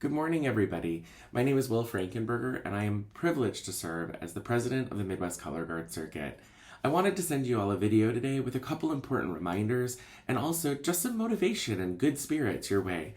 Good morning, everybody. My name is Will Frankenberger, and I am privileged to serve as the president of the Midwest Color Guard Circuit. I wanted to send you all a video today with a couple important reminders and also just some motivation and good spirits your way.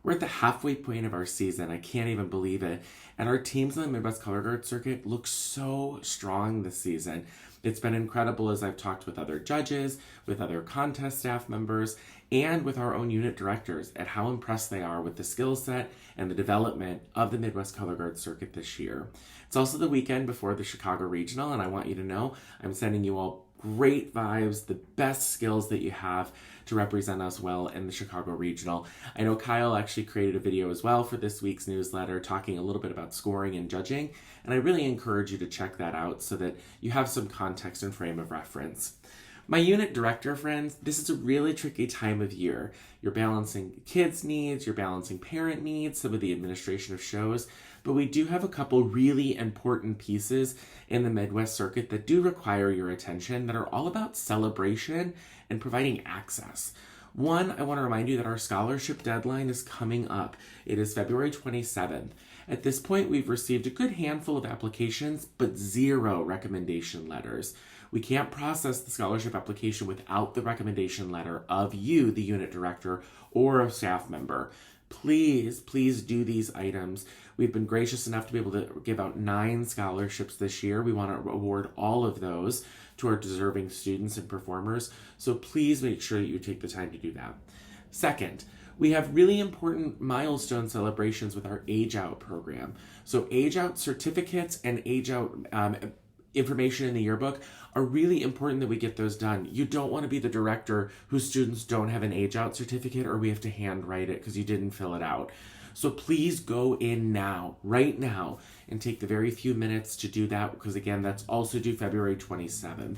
We're at the halfway point of our season. I can't even believe it. And our teams in the Midwest Color Guard Circuit look so strong this season. It's been incredible as I've talked with other judges, with other contest staff members, and with our own unit directors at how impressed they are with the skill set and the development of the Midwest Color Guard Circuit this year. It's also the weekend before the Chicago Regional, and I want you to know I'm sending you all great vibes, the best skills that you have to represent us well in the Chicago Regional. I know Kyle actually created a video as well for this week's newsletter talking a little bit about scoring and judging, and I really encourage you to check that out so that you have some context and frame of reference. My unit director friends, this is a really tricky time of year. You're balancing kids' needs, you're balancing parent needs, some of the administration of shows, but we do have a couple really important pieces in the Midwest Circuit that do require your attention that are all about celebration and providing access. One, I want to remind you that our scholarship deadline is coming up. It is February 27th. At this point, we've received a good handful of applications, but 0 recommendation letters. We can't process the scholarship application without the recommendation letter of you, the unit director, or a staff member. Please do these items. We've been gracious enough to be able to give out 9 scholarships this year. We want to award all of those to our deserving students and performers. So please make sure that you take the time to do that. Second, we have really important milestone celebrations with our Age Out program. So Age Out certificates and Age Out information in the yearbook are really important that we get those done. You don't want to be the director whose students don't have an Age Out certificate or we have to handwrite it because you didn't fill it out. So please go in now, right now, and take the very few minutes to do that because again, that's also due February 27th.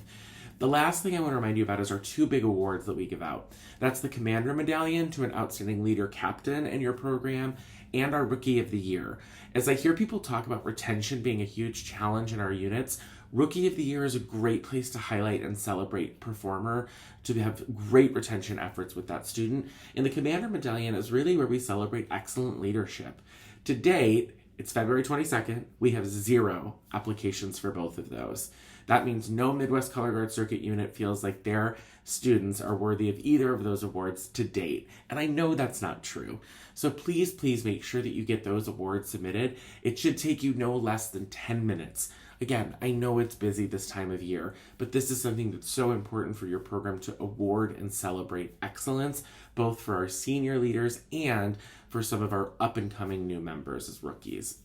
The last thing I want to remind you about is our 2 big awards that we give out. That's the Commander Medallion to an Outstanding Leader Captain in your program and our Rookie of the Year. As I hear people talk about retention being a huge challenge in our units, Rookie of the Year is a great place to highlight and celebrate performer, to have great retention efforts with that student. And the Commander Medallion is really where we celebrate excellent leadership. To date, it's February 22nd, we have 0 applications for both of those. That means no Midwest Color Guard Circuit unit feels like their students are worthy of either of those awards to date. And I know that's not true. So please make sure that you get those awards submitted. It should take you no less than 10 minutes. Again, I know it's busy this time of year, but this is something that's so important for your program to award and celebrate excellence, both for our senior leaders and for some of our up-and-coming new members as rookies.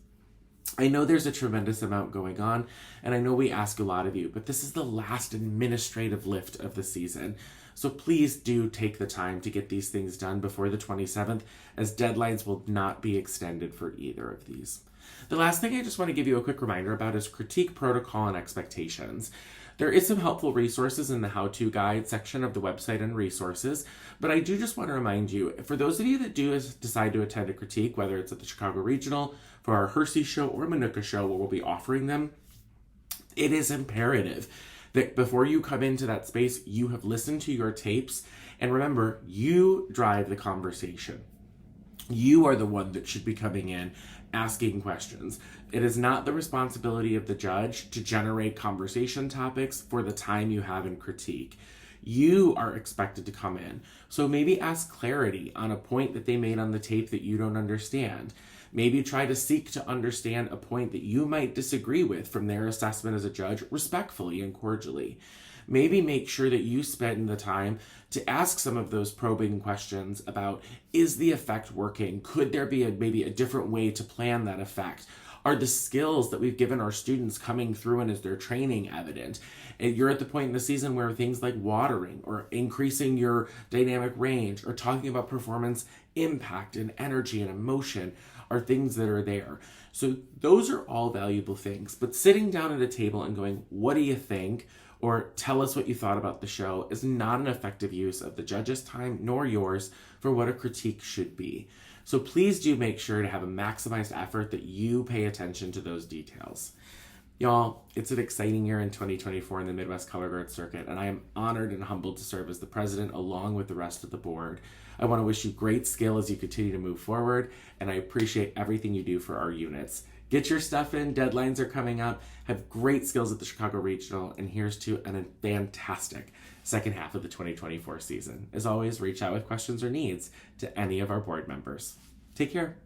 I know there's a tremendous amount going on, and I know we ask a lot of you, but this is the last administrative lift of the season. So please do take the time to get these things done before the 27th, as deadlines will not be extended for either of these. The last thing I just want to give you a quick reminder about is critique protocol and expectations. There is some helpful resources in the how-to guide section of the website and resources, but I do just want to remind you, for those of you that do decide to attend a critique, whether it's at the Chicago Regional, for our Hersey show, or Manuka show where we'll be offering them, it is imperative that before you come into that space, you have listened to your tapes, and remember, you drive the conversation. You are the one that should be coming in asking questions. It is not the responsibility of the judge to generate conversation topics for the time you have in critique. You are expected to come in. So maybe ask clarity on a point that they made on the tape that you don't understand. Maybe try to seek to understand a point that you might disagree with from their assessment as a judge respectfully and cordially. Maybe make sure that you spend the time to ask some of those probing questions about, is the effect working? Could there be maybe a different way to plan that effect? Are the skills that we've given our students coming through and is their training evident? And you're at the point in the season where things like watering or increasing your dynamic range or talking about performance impact and energy and emotion are things that are there. So those are all valuable things, but sitting down at a table and going, what do you think? Or tell us what you thought about the show is not an effective use of the judge's time nor yours for what a critique should be. So please do make sure to have a maximized effort that you pay attention to those details. Y'all, it's an exciting year in 2024 in the Midwest Color Guard Circuit, and I am honored and humbled to serve as the president along with the rest of the board. I want to wish you great skill as you continue to move forward, and I appreciate everything you do for our units. Get your stuff in, deadlines are coming up, have great skills at the Chicago Regional, and here's to a fantastic second half of the 2024 season. As always, reach out with questions or needs to any of our board members. Take care.